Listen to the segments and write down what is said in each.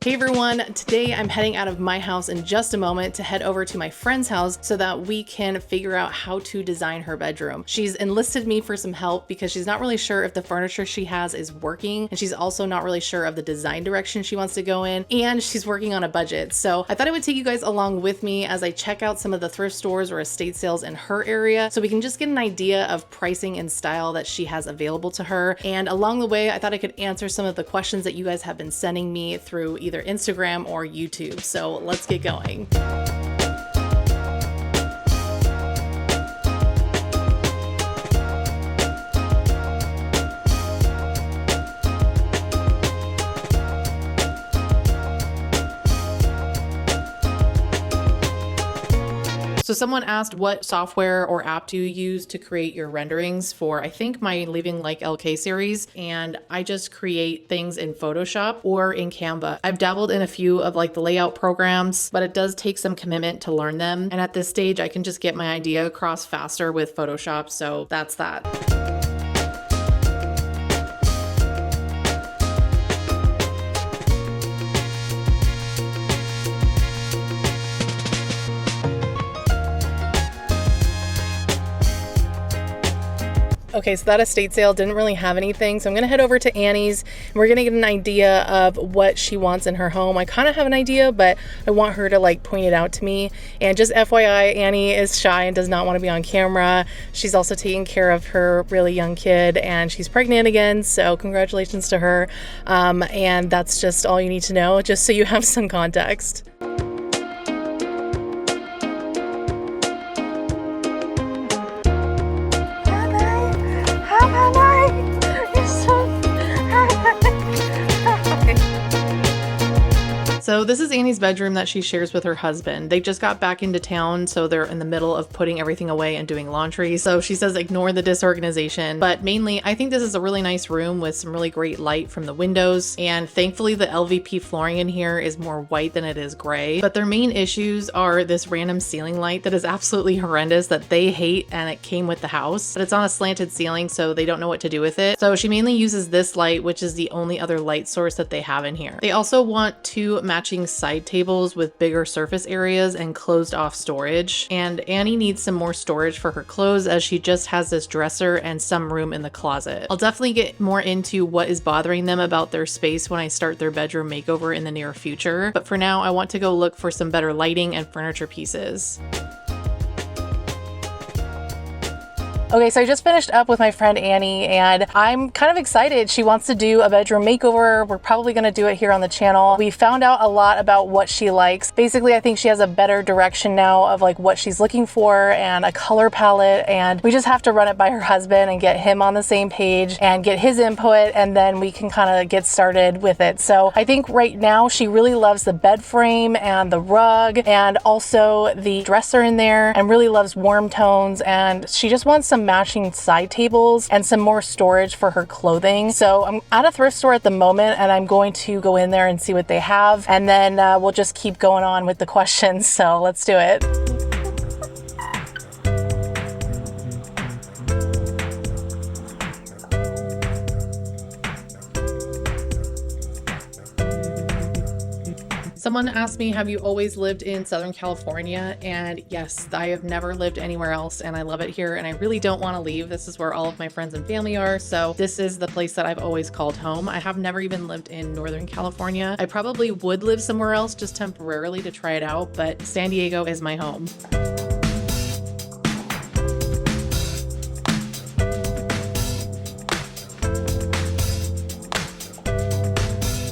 Hey everyone, today I'm heading out of my house in just a moment to head over to my friend's house so that we can figure out how to design her bedroom. She's enlisted me for some help because she's not really sure if the furniture she has is working, and she's also not really sure of the design direction she wants to go in, and she's working on a budget. So I thought I would take you guys along with me as I check out some of the thrift stores or estate sales in her area so we can just get an idea of pricing and style that she has available to her. And along the way, I thought I could answer some of the questions that you guys have been sending me through either Instagram or YouTube. So let's get going. So someone asked, what software or app do you use to create your renderings for, I think, my livingwithlk series? And I just create things in Photoshop or in Canva. I've dabbled in a few of like the layout programs, but it does take some commitment to learn them. And at this stage, I can just get my idea across faster with Photoshop. So that's that. Okay, so that estate sale didn't really have anything, so I'm gonna head over to Annie's and we're gonna get an idea of what she wants in her home. I kind of have an idea, but I want her to like point it out to me. And just FYI, Annie is shy and does not want to be on camera. She's also taking care of her really young kid and she's pregnant again, so congratulations to her. And that's just all you need to know, just so you have some context. So this is Annie's bedroom that she shares with her husband. They just got back into town, so they're in the middle of putting everything away and doing laundry. So she says ignore the disorganization, but mainly I think this is a really nice room with some really great light from the windows. And thankfully the LVP flooring in here is more white than it is gray. But their main issues are this random ceiling light that is absolutely horrendous that they hate, and it came with the house, but it's on a slanted ceiling, so they don't know what to do with it. So she mainly uses this light, which is the only other light source that they have in here. They also want two matching side tables with bigger surface areas and closed off storage. And Annie needs some more storage for her clothes as she just has this dresser and some room in the closet. I'll definitely get more into what is bothering them about their space when I start their bedroom makeover in the near future. But for now, I want to go look for some better lighting and furniture pieces. Okay, so I just finished up with my friend Annie and I'm kind of excited. She wants to do a bedroom makeover. We're probably gonna do it here on the channel. We found out a lot about what she likes. Basically, I think she has a better direction now of like what she's looking for and a color palette, and we just have to run it by her husband and get him on the same page and get his input, and then we can kind of get started with it. So I think right now she really loves the bed frame and the rug and also the dresser in there, and really loves warm tones, and she just wants some matching side tables and some more storage for her clothing. So I'm at a thrift store at the moment and I'm going to go in there and see what they have, and then we'll just keep going on with the questions. So let's do it. Someone asked me, have you always lived in Southern California? And yes, I have never lived anywhere else and I love it here and I really don't want to leave. This is where all of my friends and family are. So this is the place that I've always called home. I have never even lived in Northern California. I probably would live somewhere else just temporarily to try it out, but San Diego is my home.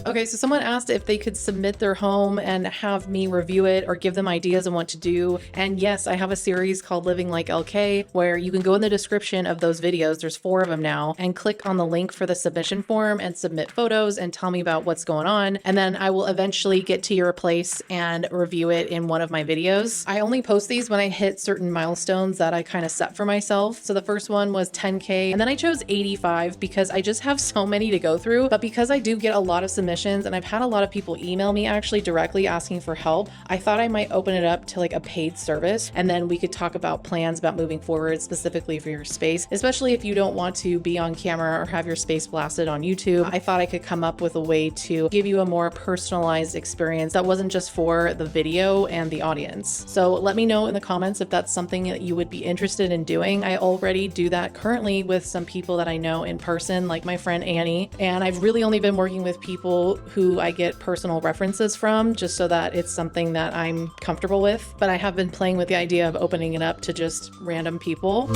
Okay, so someone asked if they could submit their home and have me review it or give them ideas on what to do. And yes, I have a series called Living Like LK where you can go in the description of those videos, there's 4 of them now, and click on the link for the submission form and submit photos and tell me about what's going on. And then I will eventually get to your place and review it in one of my videos. I only post these when I hit certain milestones that I kind of set for myself. So the first one was 10K, and then I chose 85 because I just have so many to go through. But because I do get a lot of submissions, questions, and I've had a lot of people email me actually directly asking for help. I thought I might open it up to like a paid service, and then we could talk about plans about moving forward specifically for your space, especially if you don't want to be on camera or have your space blasted on YouTube. I thought I could come up with a way to give you a more personalized experience that wasn't just for the video and the audience. So let me know in the comments if that's something that you would be interested in doing. I already do that currently with some people that I know in person, like my friend Annie, and I've really only been working with people who I get personal references from, just so that it's something that I'm comfortable with. But I have been playing with the idea of opening it up to just random people.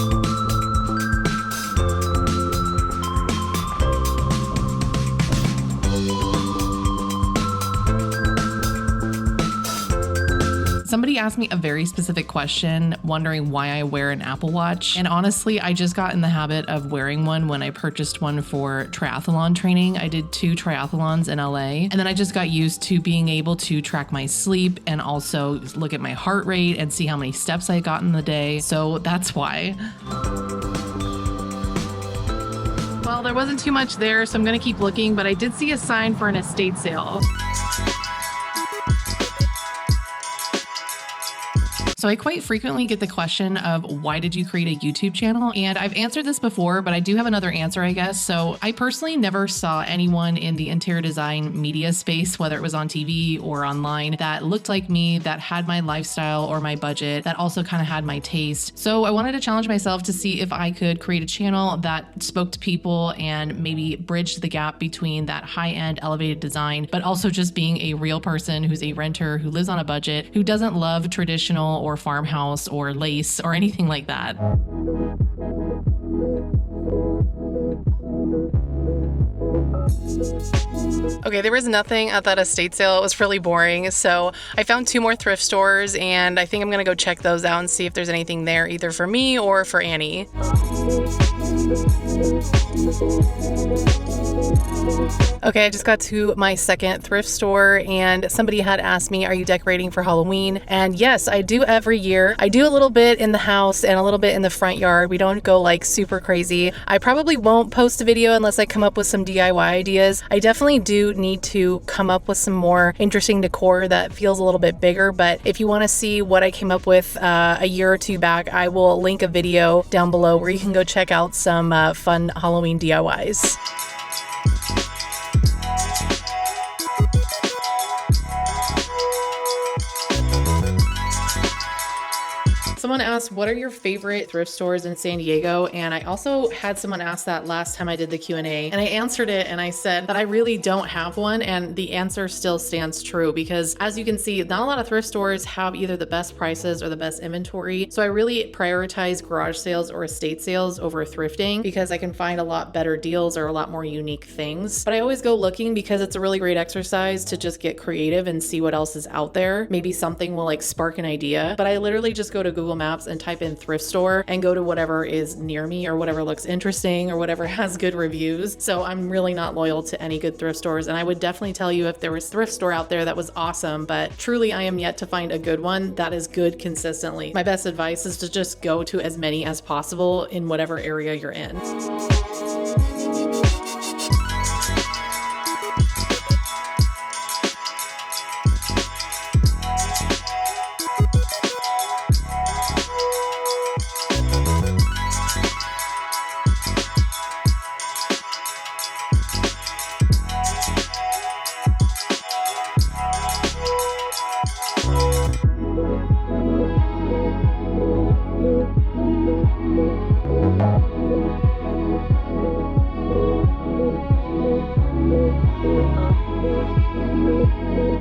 Somebody asked me a very specific question, wondering why I wear an Apple Watch. And honestly, I just got in the habit of wearing one when I purchased one for triathlon training. I did 2 triathlons in LA, and then I just got used to being able to track my sleep and also look at my heart rate and see how many steps I got in the day. So that's why. Well, there wasn't too much there, so I'm gonna keep looking, but I did see a sign for an estate sale. So I quite frequently get the question of why did you create a YouTube channel? And I've answered this before, but I do have another answer, I guess. So I personally never saw anyone in the interior design media space, whether it was on TV or online, that looked like me, that had my lifestyle or my budget, that also kind of had my taste. So I wanted to challenge myself to see if I could create a channel that spoke to people and maybe bridged the gap between that high-end elevated design, but also just being a real person who's a renter, who lives on a budget, who doesn't love traditional or farmhouse or lace or anything like that. Okay, there was nothing at that estate sale. It was really boring. So I found 2 more thrift stores, and I think I'm gonna go check those out and see if there's anything there either for me or for Annie. Okay, I just got to my second thrift store, and somebody had asked me, are you decorating for Halloween? And yes, I do every year. I do a little bit in the house and a little bit in the front yard. We don't go like super crazy. I probably won't post a video unless I come up with some DIY ideas. I definitely do need to come up with some more interesting decor that feels a little bit bigger, but if you want to see what I came up with a year or 2 back, I will link a video down below where you can go check out some fun Halloween DIYs. Someone asked, what are your favorite thrift stores in San Diego? And I also had someone ask that last time I did the Q&A, and I answered it and I said that I really don't have one, and the answer still stands true because as you can see, not a lot of thrift stores have either the best prices or the best inventory. So I really prioritize garage sales or estate sales over thrifting because I can find a lot better deals or a lot more unique things. But I always go looking because it's a really great exercise to just get creative and see what else is out there. Maybe something will like spark an idea, but I literally just go to Google Maps and type in thrift store and go to whatever is near me or whatever looks interesting or whatever has good reviews. So I'm really not loyal to any good thrift stores, and I would definitely tell you if there was a thrift store out there that was awesome, but truly I am yet to find a good one that is good consistently. My best advice is to just go to as many as possible in whatever area you're in.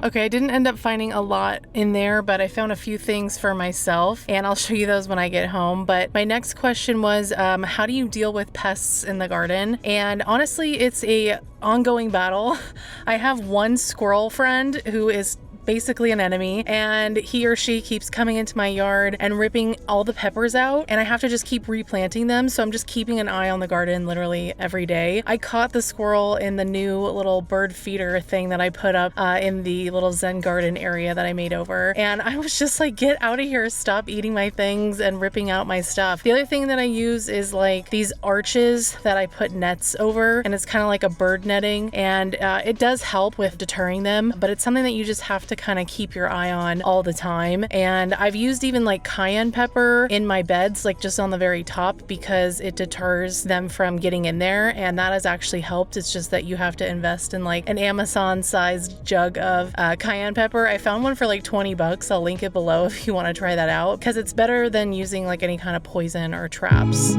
Okay, I didn't end up finding a lot in there, but I found a few things for myself, and I'll show you those when I get home. But my next question was, how do you deal with pests in the garden? And honestly, it's a ongoing battle. I have one squirrel friend who is basically an enemy, and he or she keeps coming into my yard and ripping all the peppers out, and I have to just keep replanting them. So I'm just keeping an eye on the garden literally every day. I caught the squirrel in the new little bird feeder thing that I put up in the little Zen garden area that I made over, and I was just like, get out of here, stop eating my things and ripping out my stuff. The other thing that I use is like these arches that I put nets over, and it's kind of like a bird netting, and it does help with deterring them, but it's something that you just have to kind of keep your eye on all the time. And I've used even like cayenne pepper in my beds, like just on the very top, because it deters them from getting in there, and that has actually helped. It's just that you have to invest in like an Amazon sized jug of cayenne pepper. I found one for like 20 bucks. I'll link it below if you want to try that out, because it's better than using like any kind of poison or traps.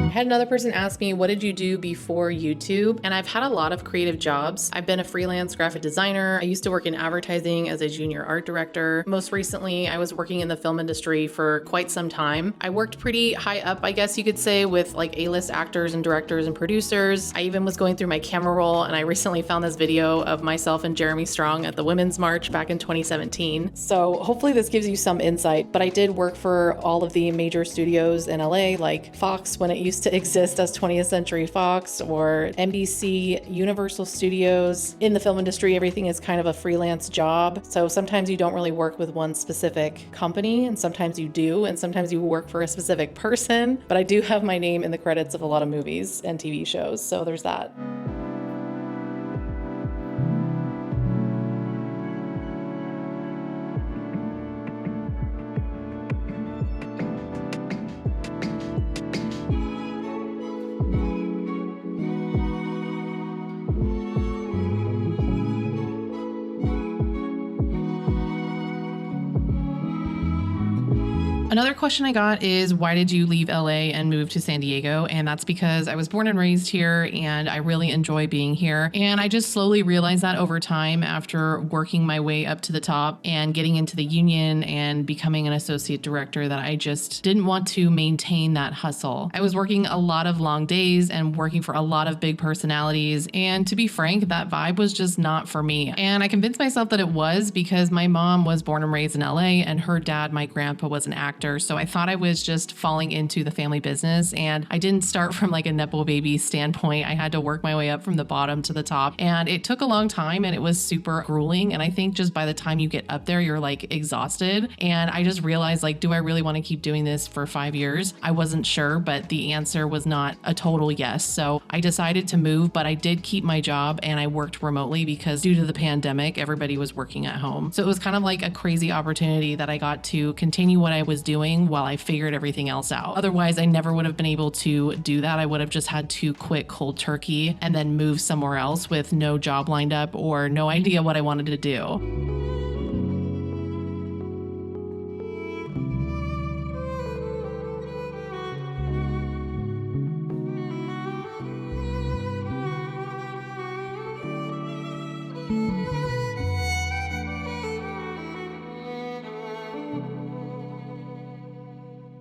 I had another person ask me, what did you do before YouTube? And I've had a lot of creative jobs. I've been a freelance graphic designer. I used to work in advertising as a junior art director. Most recently, I was working in the film industry for quite some time. I worked pretty high up, I guess you could say, with like A-list actors and directors and producers. I even was going through my camera roll, and I recently found this video of myself and Jeremy Strong at the Women's March back in 2017. So hopefully this gives you some insight, but I did work for all of the major studios in LA, like Fox when it used to exist as 20th Century Fox, or NBC, Universal Studios. In the film industry, everything is kind of a freelance job. So sometimes you don't really work with one specific company, and sometimes you do, and sometimes you work for a specific person. But I do have my name in the credits of a lot of movies and TV shows, so there's that. Another question I got is, why did you leave LA and move to San Diego? And that's because I was born and raised here, and I really enjoy being here. And I just slowly realized that over time after working my way up to the top and getting into the union and becoming an associate director, that I just didn't want to maintain that hustle. I was working a lot of long days and working for a lot of big personalities. And to be frank, that vibe was just not for me. And I convinced myself that it was because my mom was born and raised in LA, and her dad, my grandpa, was an actor. So I thought I was just falling into the family business, and I didn't start from like a Nepo baby standpoint. I had to work my way up from the bottom to the top, and it took a long time, and it was super grueling. And I think just by the time you get up there, you're like exhausted. And I just realized, like, do I really want to keep doing this for 5 years? I wasn't sure, but the answer was not a total yes. So I decided to move, but I did keep my job, and I worked remotely because due to the pandemic, everybody was working at home. So it was kind of like a crazy opportunity that I got to continue what I was doing while I figured everything else out. Otherwise, I never would have been able to do that. I would have just had to quit cold turkey and then move somewhere else with no job lined up or no idea what I wanted to do.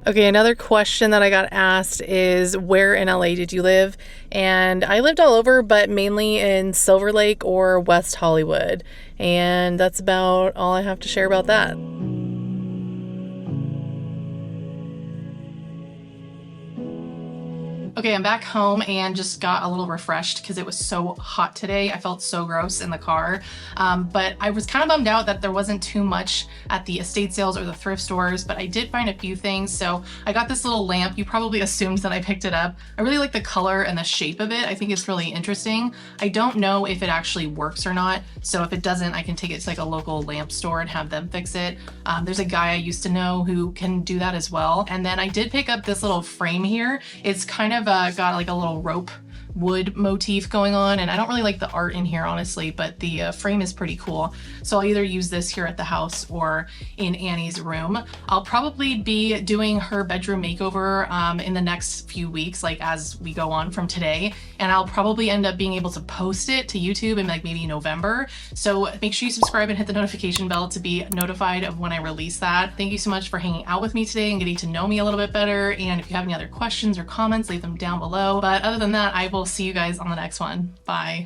Okay, another question that I got asked is, where in LA did you live? And I lived all over, but mainly in Silver Lake or West Hollywood. And that's about all I have to share about that. Okay, I'm back home and just got a little refreshed because it was so hot today. I felt so gross in the car, but I was kind of bummed out that there wasn't too much at the estate sales or the thrift stores, but I did find a few things. So I got this little lamp. You probably assumed that I picked it up. I really like the color and the shape of it. I think it's really interesting. I don't know if it actually works or not. So if it doesn't, I can take it to like a local lamp store and have them fix it. There's a guy I used to know who can do that as well. And then I did pick up this little frame here. It's kind of got like a little rope wood motif going on, and I don't really like the art in here honestly, but the frame is pretty cool. So I'll either use this here at the house or in Annie's room. I'll probably be doing her bedroom makeover in the next few weeks, like as we go on from today, and I'll probably end up being able to post it to YouTube in like maybe November. So make sure you subscribe and hit the notification bell to be notified of when I release that. Thank you so much for hanging out with me today and getting to know me a little bit better. And if you have any other questions or comments, leave them down below. But other than that, I will see you guys on the next one. Bye.